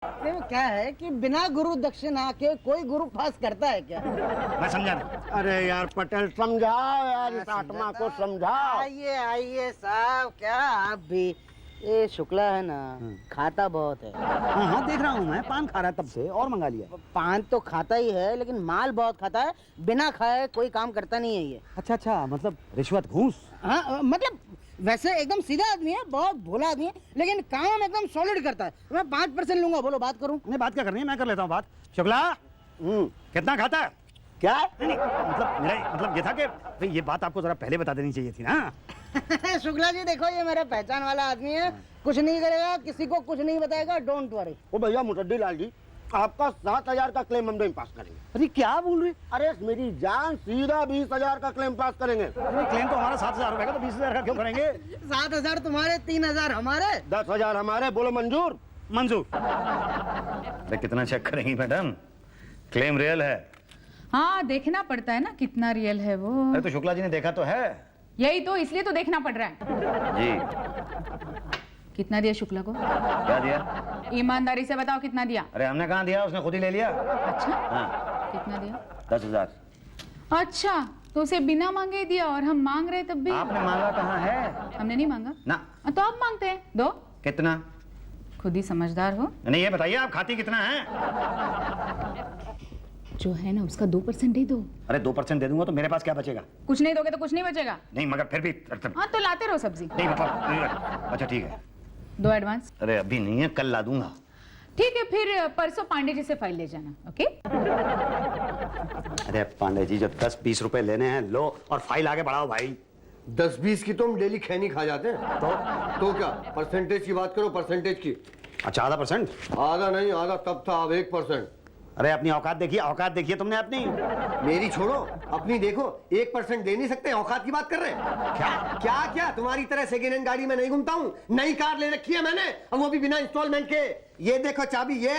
देखो क्या है कि बिना गुरु दक्षिणा के कोई गुरु पास करता है क्या? मैं समझा नहीं। अरे यार पटेल समझाओ यार, इस आत्मा को समझाओ। आइए आइए साहब, क्या आप भी? ये शुक्ला है ना, खाता बहुत है। हाँ हाँ देख रहा हूँ मैं, पान खा रहा तब से और मंगा लिया। पान तो खाता ही है लेकिन माल बहुत खाता है, बिना खाए कोई काम करता नहीं है ये। अच्छा अच्छा, मतलब रिश्वत घूस। हाँ मतलब वैसे एकदम सीधा आदमी है, बहुत भोला आदमी है, लेकिन काम एकदम सॉलिड करता है। मैं 5% लूंगा, बोलो बात करूं? नहीं बात क्या करनी है, मैं कर लेता हूँ बात। शुक्ला कितना खाता है? क्या? नहीं मतलब मेरा मतलब ये था कि भाई ये बात आपको जरा पहले बता देनी चाहिए थी ना। शुक्ला जी देखो, ये मेरा पहचान वाला आदमी है, कुछ नहीं करेगा, किसी को कुछ नहीं बताएगा, डोंट वरी। ओ भैया मुसद्दी लाल जी, आपका 7,000 का क्लेम हम नहीं पास करेंगे। अरे क्या बोल रहे? अरे मेरी जान, सीधा 20,000 का क्लेम पास करेंगे। अरे क्लेम तो हमारा 7,000 रुपए का, तो 20,000 का क्यों करेंगे? 7,000 तुम्हारे, 3,000 हमारे। 10,000 हमारे, बोलो मंजूर? मंजूर। अरे कितना चेक करेंगी मैडम? क्लेम रियल है। हाँ देखना पड़ता है ना कितना रियल है वो। अरे तो शुक्ला जी ने देखा तो है। यही तो, इसलिए तो देखना पड़ रहा है। जी कितना दिया शुक्ला को? क्या दिया? ईमानदारी से बताओ कितना दिया? अरे हमने कहाँ दिया, उसने खुद ही ले लिया। अच्छा हाँ कितना दिया? 10,000। अच्छा तो उसे बिना मांगे ही दिया, और हम मांग रहे तब भी? आपने मांगा कहाँ है? हमने नहीं मांगा ना। तो आप मांगते हैं, दो। कितना? खुद ही समझदार हो। नहीं ये बताइए आप खाती कितना है? जो है ना उसका 2% दे दो। अरे 2% दे दूंगा तो मेरे पास क्या बचेगा? कुछ नहीं दोगे तो कुछ नहीं बचेगा। नहीं मगर फिर भी हाँ तो लाते रहो सब्जी। नहीं मतलब अच्छा ठीक है। दो एडवांस। अरे अभी नहीं है, कल ला दूंगा। ठीक है फिर परसों पांडे जी से फाइल ले जाना, ओके? अरे पांडे जी, जो 10-20 रुपए लेने हैं लो और फाइल आगे बढ़ाओ भाई। 10-20 की तो हम डेली खैनी खा जाते हैं। तो क्या परसेंटेज की बात करो, परसेंटेज की। अच्छा ½ आधा नहीं, आधा तब था, अब 1%। अरे अपनी औकात देखिए तुमने अपनी। मेरी छोड़ो, अपनी देखो। 1% दे नहीं सकते, औकात की बात कर रहे हैं क्या? क्या तुम्हारी तरह सेकेंड हैंड गाड़ी में नहीं घूमता हूँ। नई कार ले रखी है मैंने, और वो भी बिना इंस्टॉलमेंट के। ये देखो चाबी, ये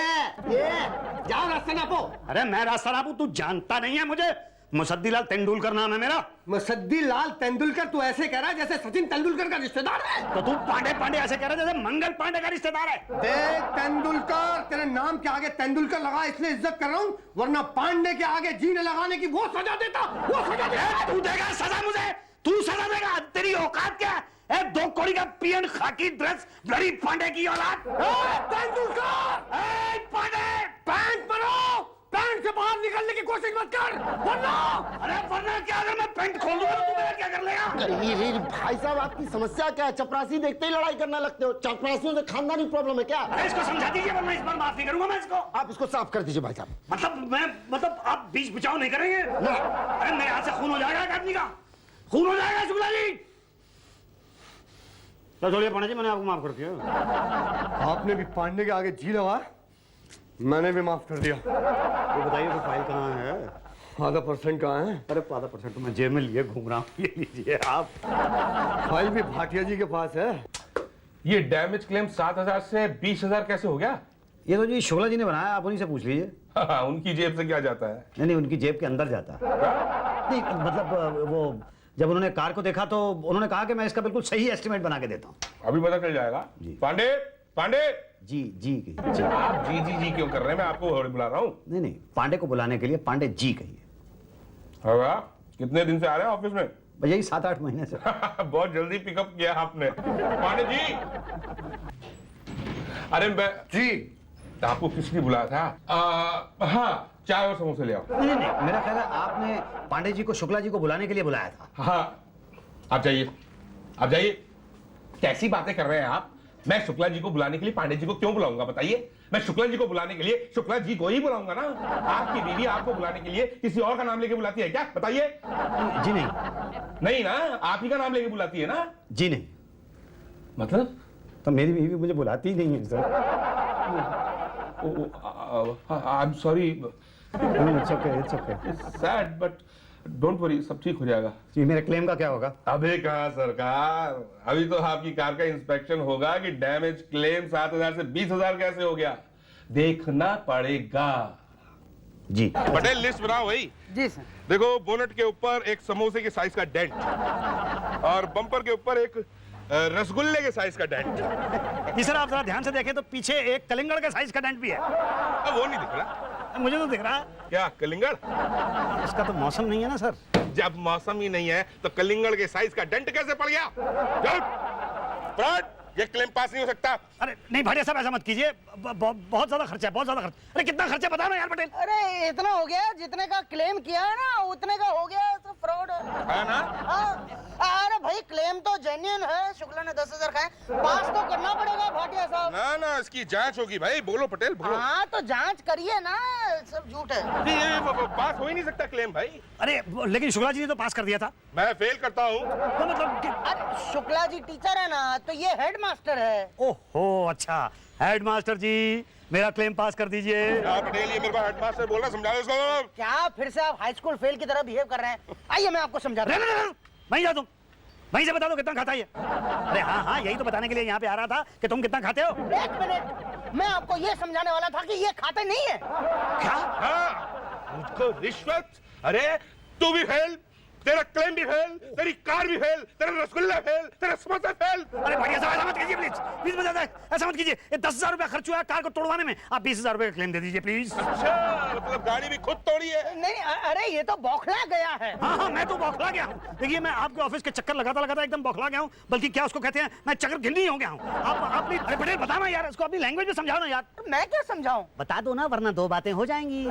जाओ रास्ता नापो। अरे मैं रास्ता नापूं? तू जानता नहीं है मुझे? मुसद्दीलाल तेंदुलकर नाम है मेरा। मुसद्दीलाल तेंदुलकर? तू ऐसे कह रहा है जैसे सचिन तेंदुलकर का रिश्तेदार है। तो तू पांडे ऐसे कह रहा है जैसे मंगल पांडे का रिश्तेदार है। देख तेंदुलकर, तेरे नाम के आगे तेंदुलकर लगा इसलिए इज्जत कर रहा हूँ, वरना पांडे के आगे जीने लगाने की वो सजा देता, वो सजा देता। तू देगा सजा मुझे? तू सजा देगा? तेरी औकात क्या है? 2 कौड़ी का पियन खाकी ड्रेस, ब्लडी पांडे की औलाद। तेंदुलकर, पांडे पैंट पहनो, पैंट से बाहर निकलने की कोशिश मत कर, वरना। अरे वरना क्या? अगर मैं पैंट खोल दूंगा तो तू मेरा क्या कर लेगा? अरे भाई साहब, आपकी समस्या क्या है? चपरासी देखते ही लड़ाई करने लगते हो। चपरासियों से खानदानी प्रॉब्लम है क्या? अरे इसको समझा दीजिए वरना इस बार माफ नहीं करूंगा मैं इसको। आप इसको साफ कर दीजिए भाई साहब। मतलब आप बीच बचाव नहीं करेंगे ना। अरे मेरे हाथ से खून हो जाएगा एक आदमी का, खून हो जाएगा शुक्ला जी। तो छोड़िए पांडे जी, मैंने आपको माफ कर दिया। आपने भी पांडे के आगे जी लगा, मैंने भी माफ कर दिया। तो बताइए वो फाइल कहाँ है? आधा % कहाँ है? अरे ½ तो मैं जेब में लिए घूम रहा हूँ, ये लीजिए आप। फाइल भी भाटिया जी के पास है। ये डैमेज क्लेम 7,000 से 20,000 कैसे हो गया? ये तो जी शुक्ला जी ने बनाया, आप उन्हीं से पूछ लीजिए। हाँ, उनकी जेब से क्या जाता है? नहीं उनकी जेब के अंदर जाता है। नहीं मतलब वो जब उन्होंने कार को देखा तो उन्होंने कहा कि मैं इसका बिल्कुल सही एस्टिमेट बना के देता हूँ। अभी पता चल जाएगा। पांडे जी। आप जी क्यों कर रहे हैं? मैं आपको बुला रहा हूँ। नहीं पांडे को बुलाने के लिए पांडे जी कहिए। कितने दिन से आ रहे हैं ऑफिस में? भैया यही 7-8 महीने से। बहुत जल्दी पिकअप किया आपने। पांडे जी, अरे मैं जी आपको किस लिए बुलाया था? हाँ, चाय और समोसे ले आओ। नहीं मेरा ख्याल है आपने पांडे जी को शुक्ला जी को बुलाने के लिए बुलाया था। हाँ आप जाइए। कैसी बातें कर रहे हैं आप? मैं शुक्ला जी को बुलाने के लिए पांडे जी को क्यों बुलाऊंगा बताइए? मैं शुक्ला जी को बुलाने के लिए शुक्ला जी को ही बुलाऊंगा ना। आपकी बीवी आपको बुलाने के लिए किसी और का नाम लेके बुलाती है क्या? बताइए। जी नहीं ना, आप ही का नाम लेके बुलाती है ना? जी नहीं। मतलब? तो मेरी बीवी मुझे बुलाती ही नहीं है sir. I am sorry. It's okay. Sad but don't worry, सब ठीक हो जाएगा। जी मेरे क्लेम का क्या होगा? अबे कहाँ सरकार, अभी तो आपकी कार का इंस्पेक्शन होगा कि डैमेज क्लेम 7,000 से 20,000 कैसे हो गया, देखना पड़ेगा। जी पटेल लिस्ट बनाओ भाई। जी सर। देखो बोनट के ऊपर एक समोसे के साइज का डेंट, और बम्पर के ऊपर एक रसगुल्ले के साइज का डेंट। जी सर, आप जरा ध्यान से देखें तो पीछे एक कलिंगड़ के साइज का डेंट भी है। वो नहीं दिख रहा। मुझे तो दिख रहा है। क्या कलिंगड़? इसका तो मौसम नहीं है ना सर। जब मौसम ही नहीं है तो कलिंगड़ के साइज का डेंट कैसे पड़ गया? फ्रॉड, ये क्लेम पास नहीं हो सकता। अरे नहीं भाटिया साहब, ऐसा मत कीजिए। बहुत ज्यादा खर्चा है, बहुत ज्यादा खर्चा। अरे कितना खर्चा बता ना यार पटेल। अरे इतना हो गया, जितने का क्लेम किया है ना उतने का हो गया, तो फ्रॉड है ना? अरे भाई क्लेम तो जेन्युइन है, शुक्ला ने 10,000 खाए, पास तो करना पड़ेगा भाटिया साहब। ना ना, इसकी जांच होगी भाई। बोलो पटेल, बोलो। हाँ तो जांच करिए ना, सब झूठ है। ये पास हो ही नहीं सकता क्लेम भाई। अरे लेकिन शुक्ला जी ने तो पास कर दिया था। मैं फेल करता हूँ। तो मतलब अरे शुक्ला जी टीचर है ना, तो ये हेड मास्टर है। ओहो अच्छा, हेड मास्टर जी मेरा क्लेम पास कर दीजिए। पटेल, ये मेरे को हेडमास्टर बोल रहा, समझाओ इसको। क्या फिर से आप हाई स्कूल फेल की तरह बिहेव कर रहे हैं? आइए मैं आपको समझा रहा हूँ। वहीं जा तुम, वहीं से बता दो कितना खाता है ये। अरे हाँ हाँ, यही तो बताने के लिए यहाँ पे आ रहा था कि तुम कितना खाते हो। 1 मिनट, मैं आपको ये समझाने वाला था कि ये खाते नहीं है। क्या? हाँ, मुझको रिश्वत। अरे तू भी फेल, तेरा क्लेम भी फेल, तेरी कार भी फेल, तेरा रसगुल्ला फेल, तेरा समोसा फेल। अरे भाटिया साहब ऐसा मत कीजिए प्लीज, प्लीज बता दे, ऐसा मत कीजिए। ये 10,000 रुपया खर्च हुआ है कार को तोड़वाने में, आप 20,000 रुपये का क्लेम दे दीजिए प्लीज। अच्छा, मतलब गाड़ी भी खुद तोड़ी है? नहीं अरे ये तो बौखला गया है। हाँ हाँ, मैं तो बौखला गया हूँ। देखिए मैं आपके ऑफिस के चक्कर लगाता लगाता एकदम बौखला गया हूँ, बल्कि क्या उसको कहते हैं, मैं चक्कर गिननी हो गया हूँ। आप प्लीज, अरे पटेल बताना यार, इसको अपनी लैंग्वेज में समझाओ ना यार। मैं क्या समझाऊं? बता दो ना, वरना 2 बातें हो जाएंगी।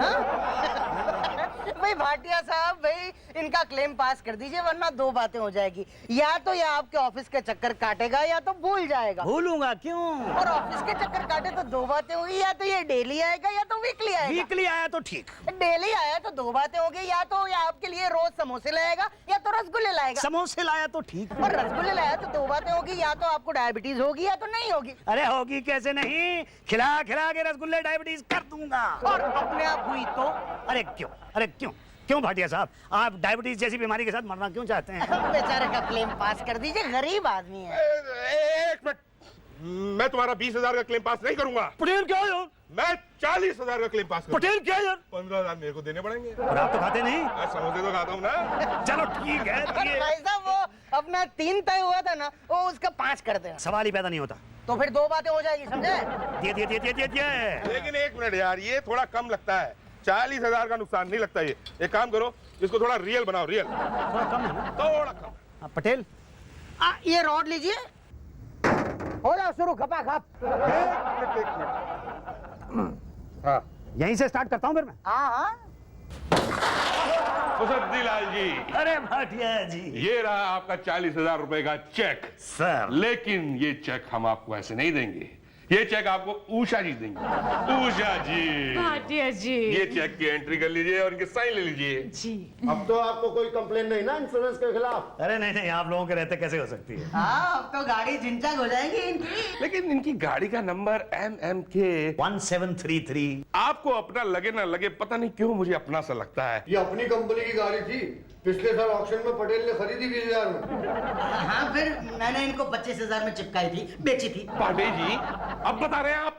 भाई भाटिया साहब, भाई इनका क्लेम पास कर दीजिए, वरना 2 बातें हो जाएगी। या तो ये आपके ऑफिस के चक्कर काटेगा या तो भूल जाएगा। भूलूंगा क्यों? और ऑफिस के चक्कर काटे तो 2 बातें हुई, या तो ये डेली आएगा या तो वीकली आएगा। वीकली आया तो ठीक। डेली आया तो 2 बातें हो गई, या तो ये आपके लिए रोज समोसे लाएगा या तो रसगुल्ले लाएगा। समोसे लाया तो ठीक। और रसगुल्ले लाया तो 2 बातें होगी, या तो आपको डायबिटीज होगी या तो नहीं होगी। अरे होगी कैसे नहीं, खिला खिला के रसगुल्ले डायबिटीज कर दूंगा। और अपने आप हुई तो? अरे क्यों, अरे क्यों क्यों भाटिया साहब, आप डायबिटीज जैसी बीमारी के साथ मरना क्यों चाहते हैं? बेचारे का क्लेम पास कर दीजिए, गरीब आदमी है। एक मिनट, मैं तुम्हारा 20,000 का क्लेम पास नहीं करूंगा। पटेल क्या यार? मैं 40,000 का क्लेम पास करूंगा। पटेल क्या यार? 15,000 मेरे को देने पड़ेंगे। और आप तो खाते नहीं। मैं समोसे तो खाता हूँ ना। चलो ठीक है, अरे भाई साहब, वो अपना 3 तय हुआ था ना, वो उसका 5 कर देना, सवाल ही पैदा नहीं होता। तो फिर 2 बातें हो जाएगी, समझे? दिए। लेकिन एक मिनट यार, ये थोड़ा कम लगता है। 40,000 का नुकसान नहीं लगता ये। एक काम करो, इसको थोड़ा रियल बनाओ, रियल। थोड़ा कम है ना? थोड़ा कम। पटेल ये रॉड लीजिए, हो जाओ शुरू, खपा खप। एक मिनट। हाँ, यहीं से स्टार्ट करता हूँ फिर मैं। हाँ मुसद्दीलाल जी, अरे भाटिया जी। ये रहा आपका 40,000 रुपए का चेक। सर लेकिन ये चेक हम आपको ऐसे नहीं देंगे, ये चेक आपको उषा जी देंगे। उषा जी, भाटिया जी। ये चेक की एंट्री कर लीजिए और इनके साइन ले लीजिए। जी। अब तो आपको कोई कंप्लेन नहीं ना इंश्योरेंस के खिलाफ? अरे नहीं, आप लोगों के रहते कैसे हो सकती है? हाँ, अब तो गाड़ी झिंझक हो जाएगी इनकी। लेकिन इनकी गाड़ी का नंबर MMK 1733। आपको अपना लगे ना लगे, पता नहीं क्यों मुझे अपना सा लगता है। ये अपनी कंपनी की गाड़ी थी, पिछले साल ऑक्शन में पटेल ने खरीदी 20,000 में। हाँ, फिर मैंने इनको 25,000 में चिपकाई थी, बेची थी। पांडे जी, अब बता रहे हैं आप,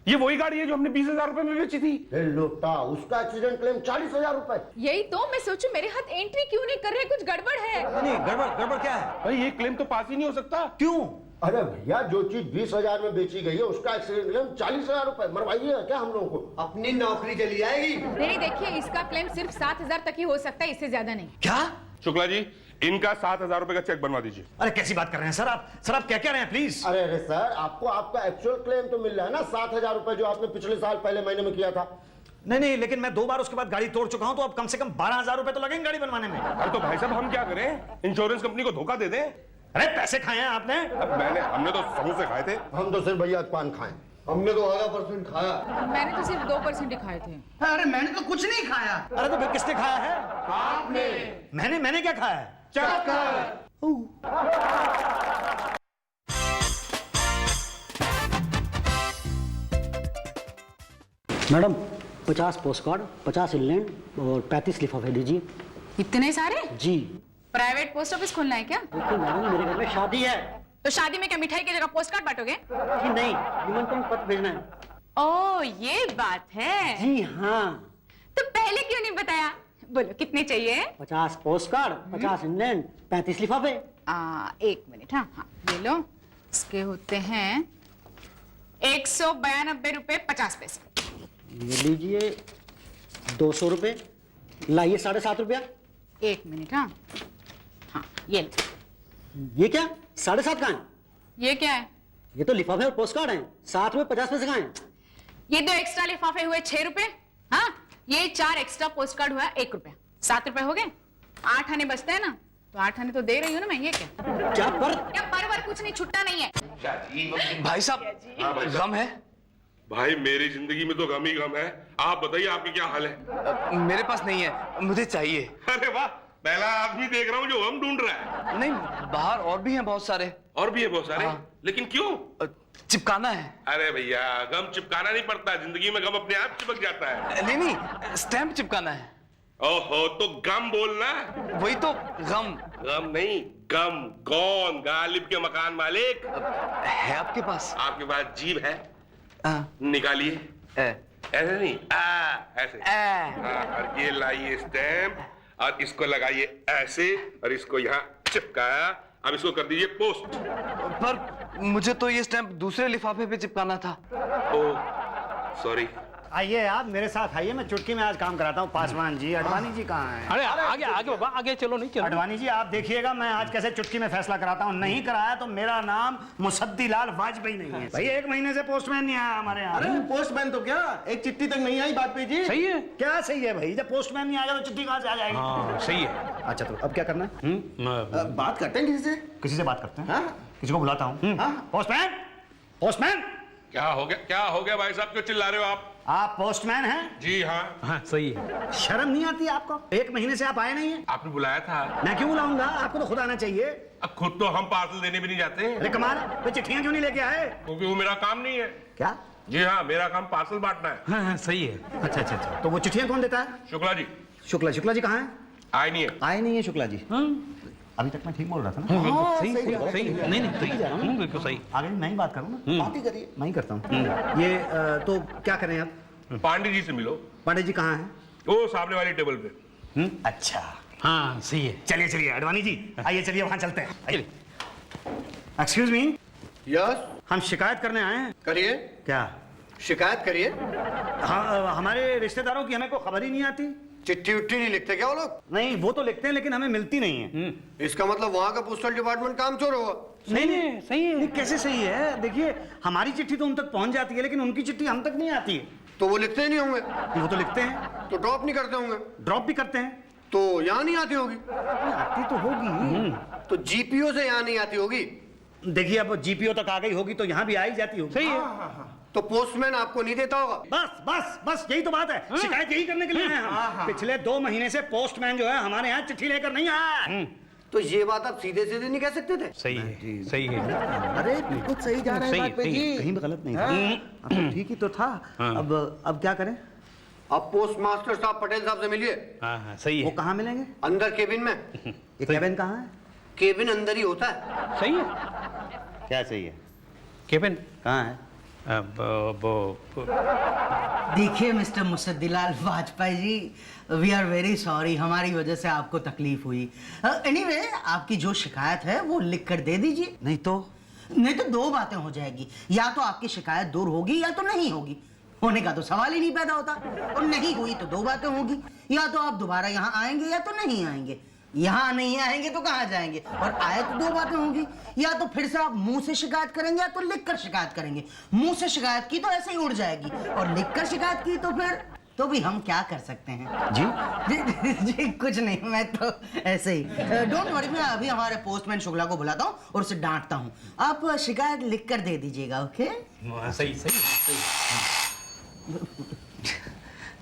ये वही गाड़ी है जो हमने 20,000 रुपए में बेची थी? लोटा, उसका एक्सीडेंट क्लेम 40,000 रुपए। यही तो मैं सोचूं, मेरे हाथ एंट्री क्यों नहीं कर रहे, कुछ गड़बड़ है। नहीं, गड़बड़ क्या है? भाई ये क्लेम तो पास ही नहीं हो सकता। क्यों? अरे भैया, जो चीज 20,000 में बेची गई है उसका एक्सीडेंट क्लेम 40,000 रुपए। मरवाइए क्या हम लोगों को? अपनी नौकरी चली जाएगी। नहीं देखिए, इसका क्लेम सिर्फ 7,000 तक ही हो सकता है, इससे ज्यादा नहीं। क्या? शुक्ला जी, इनका 7,000 रुपए का चेक बनवा दीजिए। अरे कैसी बात कर रहे हैं सर आप? सर आप क्या कह रहे हैं प्लीज? अरे सर, आपको आपका एक्चुअल क्लेम तो मिल रहा है ना, 7,000 रुपए जो आपने पिछले साल पहले महीने में किया था। नहीं, लेकिन मैं 2 बार उसके बाद गाड़ी तोड़ चुका हूं, तो अब कम से कम 12,000 रुपए तो लगेंगे गाड़ी बनवाने में। अरे तो भाई साहब, हम क्या करें? इंश्योरेंस कंपनी को धोखा दे दें? अरे पैसे खाए हैं आपने? अब हमने तो समोसे खाए थे। हम तो सिर्फ भैया पान खाएं, हमने तो 0.5% खाया। मैंने तो सिर्फ 2% ही खाए थे। अरे मैंने तो कुछ नहीं खाया। अरे तो फिर किसने खाया है? आपने। मैंने क्या खाया है? चक्कर। मैडम 50 पोस्ट कार्ड, 50 इंलैंड और 35 लिफाफे दीजिए। इतने सारे? जी। प्राइवेट पोस्ट ऑफिस खोलना है क्या? देखिए मैडम, मेरे घर में शादी है। तो शादी में क्या मिठाई की जगह पोस्ट कार्ड बांटोगे? जी नहीं, निमंत्रण पत्र भेजना है। ओ, ये बात है। जी हाँ। तो पहले क्यों नहीं बताया? बोलो कितने चाहिए? 50 पोस्ट कार्ड, 50 इंग्लैंड, 35 लिफाफे। 1 मिनट। हाँ हाँ ले लो। इसके होते हैं 192 रुपए 50 पैसे। ये लीजिए 200 रुपए। लाइए 7.5 रुपया। 1 मिनट। हाँ हाँ ये लो। ये क्या 7.5 कहाँ है? ये क्या है? ये तो लिफाफे और पोस्ट कार्ड हैं। 7 रुपए 50 पैसे कहाँ हैं? ये 2 एक्स्ट्रा लिफाफे हुए 6 रुपए। हाँ ये 4 एक्स्ट्रा पोस्ट कार्ड हुआ 1 रुपया। 7 रुपए हो गए। 8 आने बचते हैं ना, तो 8 आने तो दे रही हूँ ना मैं। ये क्या क्या पर? क्या पर कुछ नहीं, छुट्टा नहीं है। भाई साहब गम है? भाई मेरी जिंदगी में तो गम ही गम है। आप बताइए आपकी क्या हाल है? मेरे पास नहीं है, मुझे चाहिए। अरे वाह, पहला आदमी देख रहा हूँ जो गम ढूंढ रहा है। नहीं, बाहर और भी हैं बहुत सारे। और भी है बहुत सारे? हाँ। लेकिन क्यों? चिपकाना है। अरे भैया, गम चिपकाना नहीं पड़ता, जिंदगी में गम अपने आप चिपक जाता है। नहीं नहीं, स्टैंप चिपकाना है। ओहो, तो गम बोलना। वही तो गम। गम नहीं, गम। कौन? गालिब के मकान मालिक। है आपके पास? आपके पास जीभ है? हाँ। निकालिए। ऐसे नहीं, ऐसे। ए। हाँ, और ये लाइए स्टैम्प और इसको लगाइए ऐसे और इसको यहाँ चिपकाया। अब इसको कर दीजिए पोस्ट। पर मुझे तो ये स्टैंप दूसरे लिफाफे पे चिपकाना था। ओ सॉरी। आइए आप मेरे साथ आइए, मैं चुटकी में आज काम कराता हूँ। पासवान जी, अडवाणी जी कहाँ हैं? अरे आगे आगे बाबा, आगे चलो। नहीं चलो। अडवाणी जी आप देखिएगा मैं आज कैसे चुटकी में फैसला कराता हूँ। नहीं कराया तो मेरा नाम मुसद्दीलाल वाजपेयी नहीं है। भाई 1 महीने से पोस्टमैन नहीं आया हमारे यहाँ। अरे पोस्टमैन तो क्या, एक चिट्ठी तक नहीं आई वाजपेयी जी। सही है। क्या सही है भाई? जब पोस्टमैन नहीं आएगा तो चिट्ठी कहाँ से आ जाएगी? हाँ सही है। अच्छा तो अब क्या करना है? बात करते हैं किसी से। किसी से बात करते हैं। हाँ? किसी को बुलाता हूँ। Postman, postman. क्या हो गया? क्या हो गया भाई साहब, क्यों चिल्ला रहे हो आप? आप पोस्टमैन हैं? जी हाँ। हाँ सही है। शर्म नहीं आती आपको? 1 महीने से आप आए नहीं है। आपने बुलाया था। मैं क्यों बुलाऊंगा? आपको तो खुद आना चाहिए। अब खुद तो हम पार्सल देने भी नहीं जाते हैं। अरे कमाल, वे चिट्ठियां क्यों नहीं लेके आए? क्योंकि वो मेरा काम नहीं है। क्या? जी हाँ, मेरा काम पार्सल बांटना है। हाँ हाँ सही है। अच्छा अच्छा अच्छा, तो वो चिट्ठियां कौन देता है? शुक्ला जी। शुक्ला जी कहाँ हैं? आए नहीं है। आए नहीं है शुक्ला जी। अभी तक मैं ठीक बोल रहा था ना? सही सही। नहीं नहीं सही, बिल्कुल सही। आगे मैं ही बात करूँ ना? बात ही करिए। मैं ही करता हूँ। ये तो क्या करें आप? पांडे जी से मिलो। पांडे जी कहाँ हैं? वो सामने वाली टेबल पे। अच्छा हाँ सही है। चलिए चलिए अडवाणी जी, आइए चलिए वहाँ चलते हैं। एक्सक्यूज मी, यस, हम शिकायत करने आए हैं। करिए, क्या? शिकायत करिए। हाँ, हमारे रिश्तेदारों की हमें कोई खबर ही नहीं आती। चिट्ठी उट्ठी नहीं लिखते क्या वो लोग? नहीं, वो तो लिखते हैं लेकिन हमें मिलती नहीं है। इसका मतलब वहाँ का पोस्टल डिपार्टमेंट काम चोर होगा। नहीं नहीं सही है। नहीं, कैसे सही है? देखिए हमारी चिट्ठी तो उन तक पहुंच जाती है लेकिन उनकी चिट्ठी हम तक नहीं आती है। तो वो लिखते ही नहीं होंगे। वो तो लिखते हैं, तो ड्रॉप नहीं करते होंगे। ड्रॉप भी करते हैं। तो यहाँ नहीं आती होगी। आती तो होगी। तो जीपीओ से यहाँ नहीं आती होगी। देखिए अब जीपीओ तक आ गई होगी तो यहाँ भी आ ही जाती होगी। सही है। तो पोस्टमैन आपको नहीं देता होगा। बस बस बस यही तो बात है। शिकायत यही करने के लिए आए हैं हम। पिछले 2 महीने से पोस्टमैन जो है हमारे यहाँ चिट्ठी लेकर नहीं आया। तो ये बात आप सीधे सीधे नहीं कह सकते थे। सही है। सही है। अरे बिल्कुल सही जा रहा है सही, वाजपेयी जी। कहीं भी गलत नहीं था। अब तो ठीक ही तो था। अब क्या करें? अब पोस्ट मास्टर साहब पटेल साहब से मिलिए। हाँ हाँ सही वो है। कहाँ मिलेंगे? अंदर केबिन में। ये केबिन कहाँ है? केबिन अंदर ही होता है। सही है। क्या सही है? केबिन कहाँ है? देखिए mister Musaddilal Vajpayee ji, we are very sorry, हमारी वजह से आपको तकलीफ हुई। एनीवे आपकी जो शिकायत है वो लिख कर दे दीजिए। नहीं तो 2 बातें हो जाएगी, या तो आपकी शिकायत दूर होगी या तो नहीं होगी। होने का तो सवाल ही नहीं पैदा होता, और नहीं हुई तो 2 बातें होगी, या तो आप दोबारा यहाँ आएंगे या तो नहीं आएंगे। यहाँ नहीं आएंगे तो कहाँ जाएंगे, और आए तो 2 बातें होंगी, या तो फिर से आप मुंह से शिकायत करेंगे या तो लिखकर शिकायत करेंगे। मुंह से शिकायत की तो ऐसे ही उड़ जाएगी, और लिखकर शिकायत की तो फिर तो भी हम क्या कर सकते हैं? जी कुछ नहीं, मैं तो ऐसे ही। डोंट वरी, मैं अभी हमारे पोस्टमैन शुक्ला को बुलाता हूँ और उसे डांटता हूँ। आप शिकायत लिख कर दे दीजिएगा, ओके? सही सही सही।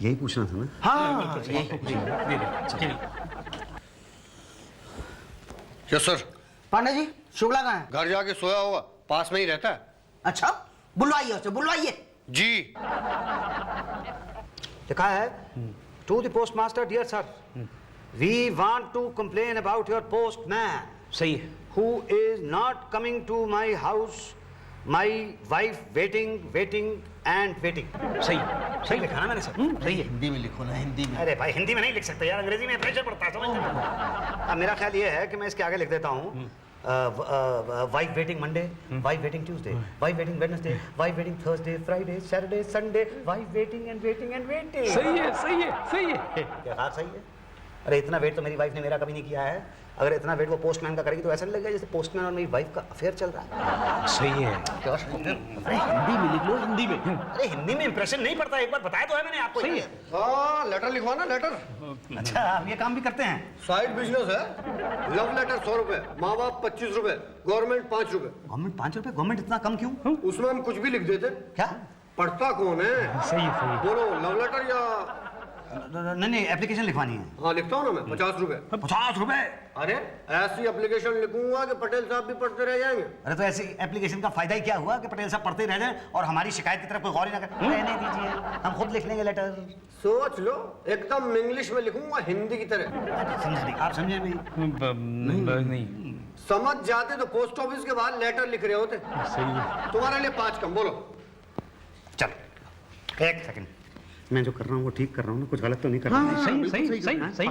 यही पूछना था ना? हाँ यस सर। पांडे जी, शुक्ला कहाँ है? घर जाके सोया होगा, पास में ही रहता है। अच्छा, बुलवाइए उसे, बुलवाइए। जी। लिखा है, to the postmaster, dear sir, we want to complain about your postman सही है। who is not coming to my house, my wife waiting and waiting. सही। सही लिखा ना मैंने सर? सही है। हिंदी में लिखो ना, हिंदी में। अरे भाई हिंदी में नहीं लिख सकते यार, अंग्रेजी में प्रेशर पड़ता है, समझते हो? मेरा ख्याल ये है कि मैं इसके आगे लिख देता हूँ wife waiting Monday, wife waiting Tuesday, wife waiting Wednesday, wife waiting Thursday, Friday, Saturday, Sunday, wife waiting and waiting and waiting. सही है, सही है, सही है। क्या बात सही है? अरे इतना वेट तो मेरी वाइफ ने मेरा कभी नहीं किया है। अगर इतना वेट वो पोस्टमैन का करेगी तो ऐसा नहीं लगेगा जैसे पोस्टमैन और मेरी वाइफ का अफेयर चल रहा है। सही है। क्या अरे हिंदी में लिख लो, हिंदी में। अरे हिंदी में इंप्रेशन नहीं पड़ता, एक बार बताया तो है मैंने आपको। सही है। हाँ, लेटर लिखवाना, लेटर। अच्छा, हम ये काम भी करते हैं। साइड बिजनेस है। लव लेटर 100 रुपए, माँ बाप 25 रुपए, गवर्नमेंट 5 रुपए। गवर्नमेंट 5 रुपए? गवर्नमेंट इतना कम क्यों? उसमें हम कुछ भी लिख देते। क्या? पढ़ता कौन है? सही है, सही है। बोलो, लव लेटर या? नहीं, एप्लीकेशन लिखवानी है। हाँ, लिखता हूँ ना मैं, 50 रुपए। 50 रुपए? अरे ऐसी एप्लीकेशन लिखूंगा कि पटेल साहब भी पढ़ते रह जाएंगे। अरे तो ऐसी एप्लीकेशन का फायदा ही क्या हुआ कि पटेल साहब पढ़ते ही रह जाए और हमारी शिकायत की तरफ कोई गौर ही ना करे? रहने दीजिए, हम खुद लिख लेंगे लेटर। सोच लो, एकदम इंग्लिश में लिखूंगा, हिंदी की तरह। समझा नहीं, आप समझे नहीं? नहीं। समझ जाते तो पोस्ट ऑफिस के बाद लेटर लिख रहे होते। सही है। तुम्हारे लिए 5 कम, बोलो। चलो एक सेकंड, मैं जो कर रहा हूँ वो ठीक कर रहा हूँ ना? कुछ गलत तो नहीं कर रहा हूँ? सही, सही, सही, सही, सही, सही।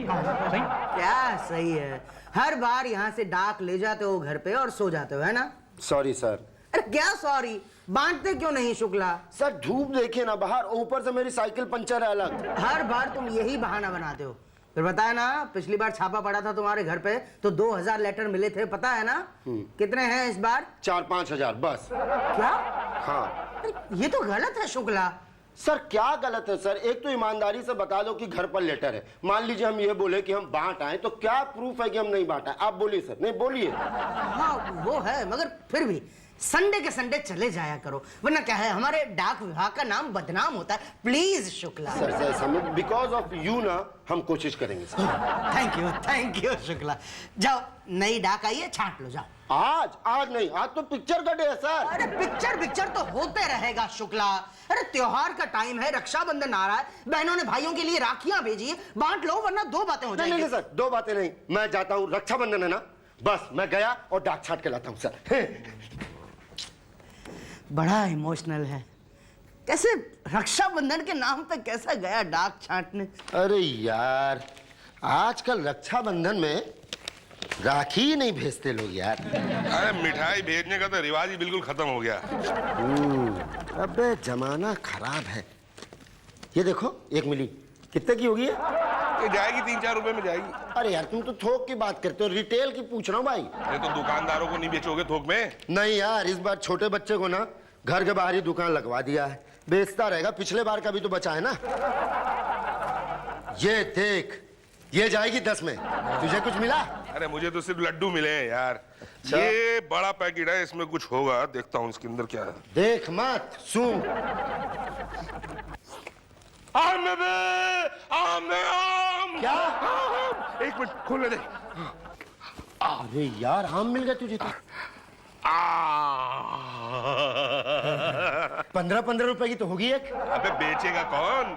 क्या सही है? हर बार यहाँ से डाक ले जाते हो घर पे और सो जाते हो, है ना? Sorry sir. अरे क्या सॉरी? बांटते क्यों नहीं शुक्ला? सर धूप देखिए ना बाहर, ऊपर से मेरी साइकिल पंचर है अलग। हर बार तुम यही बहाना बनाते हो। फिर बताया ना, पिछली बार छापा पड़ा था तुम्हारे घर पे तो 2000 लेटर मिले थे, पता है ना? कितने हैं इस बार? 4-5 हजार बस। क्या? हाँ अरे ये तो गलत है शुक्ला। सर, क्या गलत है सर? एक तो ईमानदारी से बता दो कि घर पर लेटर है। मान लीजिए हम ये बोले कि हम बांट आए, तो क्या प्रूफ है कि हम नहीं बांटा? आप बोलिए सर। नहीं बोलिए। हाँ वो है, मगर फिर भी संडे के संडे चले जाया करो, वरना क्या है, हमारे डाक विभाग का नाम बदनाम होता है। प्लीज शुक्ला। सर समझ, बिकॉज ऑफ यू ना हम कोशिश करेंगे सर। Thank you Shukla. जाओ, नई डाक आई है, छांट लो, जाओ। आज नहीं, आज तो पिक्चर का डे है सर। अरे पिक्चर तो होते रहेगा शुक्ला। अरे त्योहार का टाइम है, रक्षाबंधन आ रहा है, बहनों ने भाइयों के लिए राखियां भेजी है, बांट लो वरना 2 बातें हो जाएंगी। नहीं सर, 2 बातें नहीं। मैं जाता हूँ, रक्षाबंधन है ना, बस मैं गया और डाक छाट के लाता हूँ सर। बड़ा इमोशनल है, कैसे रक्षाबंधन के नाम पे कैसा गया डाक छांटने। अरे यार, आजकल रक्षाबंधन में राखी ही नहीं भेजते लोग यार। अरे मिठाई भेजने का तो रिवाज ही बिल्कुल खत्म हो गया। अबे जमाना खराब है। ये देखो, 1 मिली कितने की होगी? ये जाएगी 3-4 रुपए में जाएगी। अरे यार, तुम तो थोक की बात करते हो, रिटेल की पूछ रहा हूँ भाई। ये तो दुकानदारों को नहीं बेचोगे थोक में? नहीं यार, इस बार छोटे बच्चे को ना घर के बाहर ही दुकान लगवा दिया है, बेचता रहेगा। पिछले बार का भी तो बचा है ना। ये देख, ये जाएगी 10 में। तुझे कुछ मिला? अरे मुझे तो सिर्फ लड्डू मिले हैं यार। अच्छा। ये बड़ा पैकेट है, इसमें कुछ होगा, देखता हूँ इसके अंदर क्या है। देख मत, सुन। आम क्या? आम। 1 मिनट, खोलने दे। अरे यार, आम मिल गया तुझे तो। 15-15 रुपए की तो होगी एक। अबे बेचेगा कौन?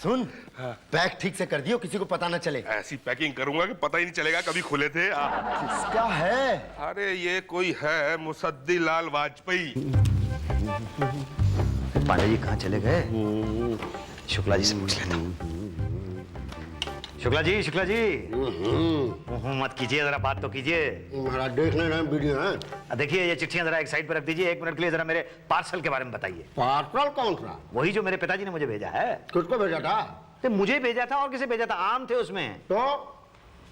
सुन, पैक ठीक से कर दियो, किसी को पता ना चले। ऐसी पैकिंग करूंगा कि पता ही नहीं चलेगा कभी खुले थे। किसका है? अरे ये कोई है, मुसद्दी लाल वाजपेयी। पांडे जी कहाँ चले गए? शुक्ला जी से पूछ लेता हूँ। शुक्ला जी मत कीजिए, जरा बात तो कीजिए। महाराज देख ले रहे वीडियो है। देखिए ये चिट्ठियां जरा एक साइड पर रख दीजिए, 1 मिनट के लिए जरा मेरे पार्सल के बारे में बताइए। पार्सल कौन सा? वही जो मेरे पिताजी ने मुझे भेजा है। किसको भेजा था? तो मुझे भेजा था, और किसे भेजा था? आम थे उसमें।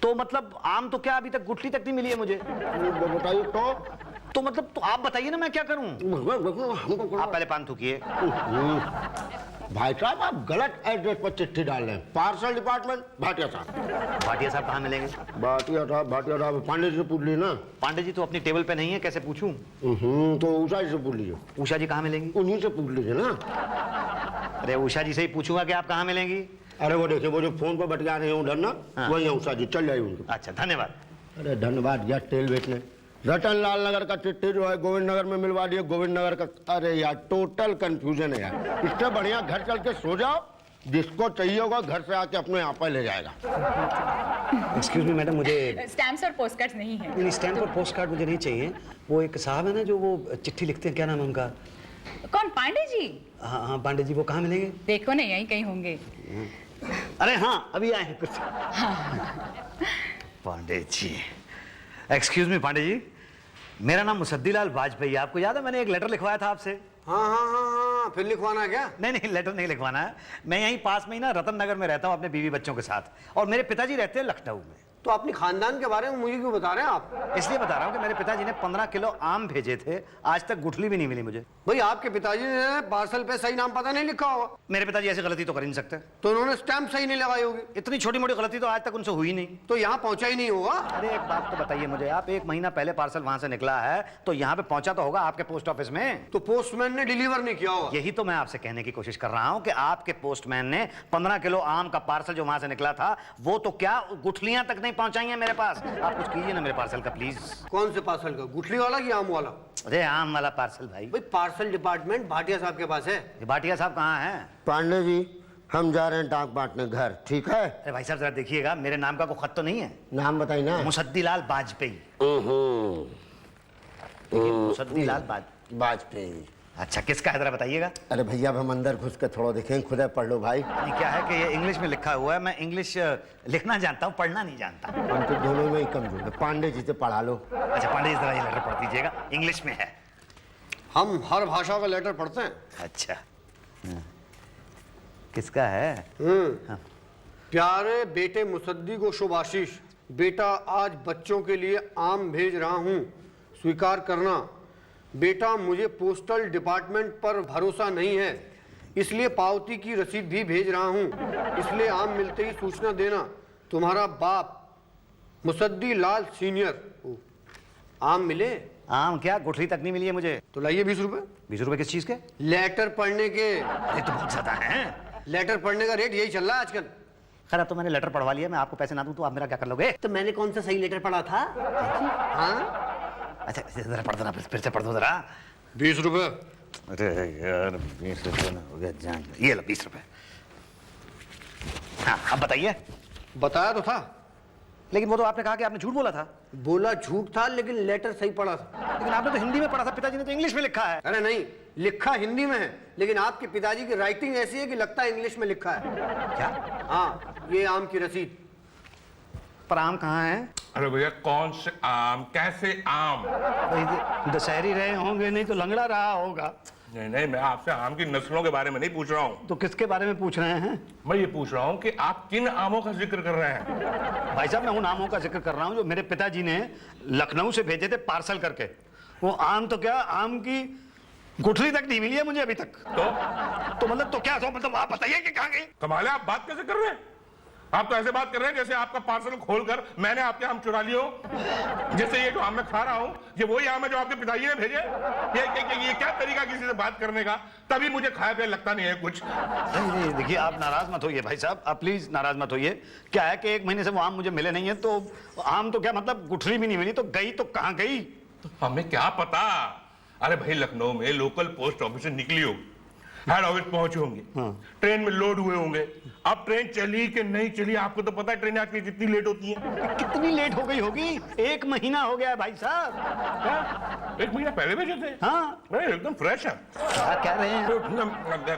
तो मतलब आम तो क्या, अभी तक गुठली तक नहीं मिली है मुझे। बताइए तो मतलब तो आप बताइए ना, मैं क्या करूं? आप पहले पान थूकिए। भाई साहब, आप गलत एड्रेस पर चिट्ठी डाल रहे हैं। पार्सल डिपार्टमेंट, भाटिया साहब। भाटिया साहब कहाँ मिलेंगे? भाटिया साहब पांडे जी से पूछ लीजिए ना। पांडे जी तो अपनी टेबल पे नहीं है, कैसे पूछूं? तो उषा जी से पूछ लीजिए। उषा जी कहाँ मिलेंगी? उन्हीं से पूछ लीजिए ना। अरे उषा जी से ही पूछूंगा कि आप कहाँ मिलेंगी। अरे वो देखिए, वो जो फोन पर बटका रहे हैं उधर ना, वही है उषा जी, चल जाइए उनके। अच्छा धन्यवाद। अरे धन्यवाद यार, तेल बेचने। रतन लाल नगर का चिट्ठी जो है गोविंद नगर में मिलवा दिए, गोविंद नगर का। अरे यार, टोटल कंफ्यूजन है यार। इससे बढ़िया घर चल के सो जाओ, जिसको चाहिए होगा घर से आके अपने यहाँ पर ले जाएगा। एक्सक्यूज मी मैडम, मुझे स्टैम्प्स और पोस्ट कार्ड नहीं है। नहीं, स्टैम्प और पोस्ट कार्ड मुझे नहीं चाहिए। वो एक साहब है ना जो वो चिट्ठी लिखते हैं, क्या नाम है उनका? कौन, पांडे जी? हाँ हाँ पांडे जी वो कहाँ मिलेंगे? देखो ना, यहीं कहीं होंगे। अरे हाँ अभी आए हैं कुछ। पांडे जी, एक्सक्यूज मी पांडे जी, मेरा नाम मुसद्दीलाल वाजपेयी, आपको याद है मैंने एक लेटर लिखवाया था आपसे? हाँ हाँ हाँ हाँ, फिर लिखवाना है क्या? नहीं नहीं लेटर नहीं लिखवाना है, मैं यहीं पास में ही ना रतन नगर में रहता हूँ अपने बीवी बच्चों के साथ, और मेरे पिताजी रहते हैं लखनऊ में। तो अपनी खानदान के बारे में मुझे क्यों बता रहे हैं आप? इसलिए बता रहा हूँ कि मेरे पिताजी ने 15 किलो आम भेजे थे, आज तक गुठली भी नहीं मिली मुझे। भाई आपके पिताजी ने पार्सल पे सही नाम पता नहीं लिखा होगा। मेरे पिताजी ऐसी गलती तो कर ही नहीं सकते। तो उन्होंने स्टैम्प सही नहीं लगाई होगी। इतनी छोटी मोटी गलती तो आज तक उनसे हुई नहीं। तो यहाँ पहुंचा ही नहीं होगा। अरे एक बात तो बताइए मुझे आप, 1 महीना पहले पार्सल वहां से निकला है तो यहाँ पे पहुंचा तो होगा आपके पोस्ट ऑफिस में। तो पोस्टमैन ने डिलीवर नहीं किया होगा। यही तो मैं आपसे कहने की कोशिश कर रहा हूँ कि आपके पोस्टमैन ने 15 किलो आम का पार्सल जो वहां से निकला था वो तो क्या गुठलियां तक नहीं पहुंचाई हैं मेरे पास। आप कुछ कीजिए ना मेरे पार्सल का प्लीज। कौन से पार्सल का, गुठली वाला कि आम वाला? अरे आम वाला पार्सल भाई। भाई पार्सल डिपार्टमेंट भाटिया साहब के पास है। ये भाटिया साहब कहाँ हैं? पांडे जी हम जा रहे हैं डाक बांटने घर, ठीक है? अरे भाई साहब जरा देखिएगा, मेरे नाम का कोई खत तो नहीं है? नाम बताइए ना। मुसद्दीलाल वाजपेयी। मुसद्दीलाल वाजपेयी। अच्छा किसका है जरा बताइएगा। अरे भैया अब हम अंदर घुस के थोड़ा देखें, खुद पढ़ लो भाई। नहीं, क्या है कि ये इंग्लिश में लिखा हुआ है, मैं इंग्लिश लिखना जानता हूँ, पढ़ना नहीं जानता। हम तो दोनों में ही कमजोर है, पांडे जी से पढ़ा लो। अच्छा पांडे जी जरा ये लेटर पढ़ दीजिएगा, इंग्लिश में है। हम हर भाषा का लेटर पढ़ते हैं। अच्छा किसका है? प्यारे बेटे मुसद्दी को शुभ आशीष। बेटा आज बच्चों के लिए आम भेज रहा हूँ, स्वीकार करना। बेटा मुझे पोस्टल डिपार्टमेंट पर भरोसा नहीं है, इसलिए पावती की रसीद भी भेज रहा हूँ, इसलिए आम मिलते ही सूचना देना। तुम्हारा बाप मुसद्दी लाल सीनियर। आम मिले? आम क्या, गुठली तक नहीं मिली है मुझे। तो लाइए 20 रुपए। 20 रुपए किस चीज के? लेटर पढ़ने के। ये तो बहुत ज्यादा है। लेटर पढ़ने का रेट यही चल रहा है आजकल। खैर तो मैंने लेटर पढ़वा लिया, मैं आपको पैसे ना दूं तो आप मेरा क्या कर लोगे? तो मैंने कौन सा सही लेटर पढ़ा था? हाँ अच्छा जरा पढ़ देना, फिर से पढ़ दो जरा। 20 रुपए। अरे यार 20 रुपए ना हो गया जान। ये लो 20 रुपए। हाँ अब बताइए। बताया तो था, लेकिन वो तो आपने कहा कि आपने झूठ बोला था। बोला झूठ था लेकिन लेटर सही पढ़ा था। लेकिन आपने तो हिंदी में पढ़ा था, पिताजी ने तो इंग्लिश में लिखा है। अरे नहीं, लिखा हिंदी में है, लेकिन आपके पिताजी की राइटिंग ऐसी है कि लगता है इंग्लिश में लिखा है। क्या? हाँ ये आम की रसीद। पर आम कहाँ है? अरे भैया कौन से आम, कैसे आम? दशहरी रहे होंगे, नहीं तो लंगड़ा रहा होगा। नहीं नहीं, मैं आपसे आम की नस्लों के बारे में नहीं पूछ रहा हूँ। तो किसके बारे में पूछ रहे हैं? मैं ये पूछ रहा हूँ कि आप किन आमों का जिक्र कर रहे हैं? भाई साहब मैं उन आमों का जिक्र कर रहा हूँ जो मेरे पिताजी ने लखनऊ से भेजे थे पार्सल करके। वो आम तो क्या, आम की गुठली तक नहीं मिली है मुझे अभी तक। तो मतलब तो क्या, तो मतलब आप बताइए कि कहाँ गई? कमाल है, आप बात कैसे कर रहे हैं? आप तो ऐसे बात कर रहे हैं जैसे आपका पार्सल खोलकर मैंने आपके आम चुरा लिए हो। जैसे ये जो आम मैं खा रहा हूँ ये वही आम है जो आपके पिताजी ने भेजे। ये क्या तरीका किसी से बात करने का? तभी मुझे खाया पिया लगता नहीं है कुछ। नहीं देखिए आप नाराज मत होइए भाई साहब, आप प्लीज नाराज मत होइए। क्या है कि 1 महीने से वो आम मुझे मिले नहीं है, तो आम तो क्या मतलब गुठली भी नहीं मिली, तो गई तो कहाँ गई? तो हमें क्या पता। अरे भाई लखनऊ में लोकल पोस्ट ऑफिस से निकली होगी, हेड ऑफिस पहुंचे होंगे, ट्रेन में लोड हुए होंगे। अब ट्रेन चली कि नहीं चली आपको तो पता है, ट्रेन आजकल कितनी लेट होती है। कितनी लेट हो गई होगी? 1 महीना हो गया है भाई साहब। 1 महीना पहले भेजे थे? हाँ एकदम फ्रेश है। क्या कह रहे हैं? तो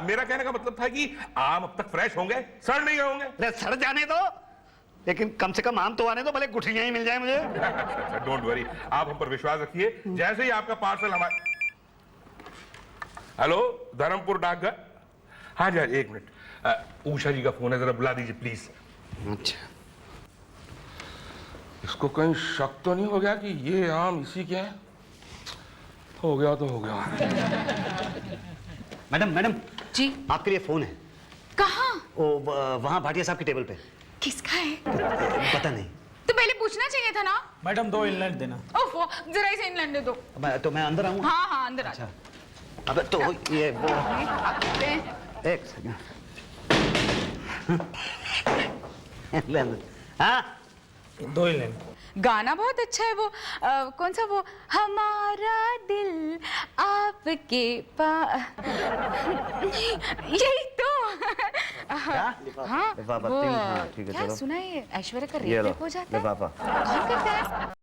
मेरा कहने का मतलब था कि आम अब तक फ्रेश होंगे, सड़ नहीं गए होंगे। अरे सड़ जाने दो, लेकिन कम से कम आम तो आने दो, भले गुठलियां ही मिल जाए मुझे। अच्छा डोंट वरी, आप हम पर विश्वास रखिए। जैसे ही आपका पार्सल हमारे। हेलो धर्मपुर डाकघर। हाँ जी 1 मिनट, उषा जी का फोन है, जरा बुला दीजिए प्लीज। अच्छा इसको कहीं शक तो नहीं हो गया कि ये आम इसी के हैं? हो गया तो हो गया। मैडम मैडम जी आपके लिए फोन है। कहाँ? वो वहाँ भाटिया साहब की टेबल पे। किसका है? पता नहीं। तो पहले पूछना चाहिए था ना। मैडम 2 इनलेट देना। ओफो, जरा इसे इंग्लैंड दे दो। तो मैं अंदर आऊँ? हाँ हाँ अंदर आ जाओ। अबे तो ये वो ले। एक सेकंड। हाँ 2 इनलेट। गाना बहुत अच्छा है वो, कौन सा वो, हमारा दिल आपके पास। यही तो। हाँ लिफाफा, वो हाँ, ठीक है, क्या चलो। सुना है, ऐश्वर्या का ये लो, रेप हो जाता है। लिफाफा। कौन करता है?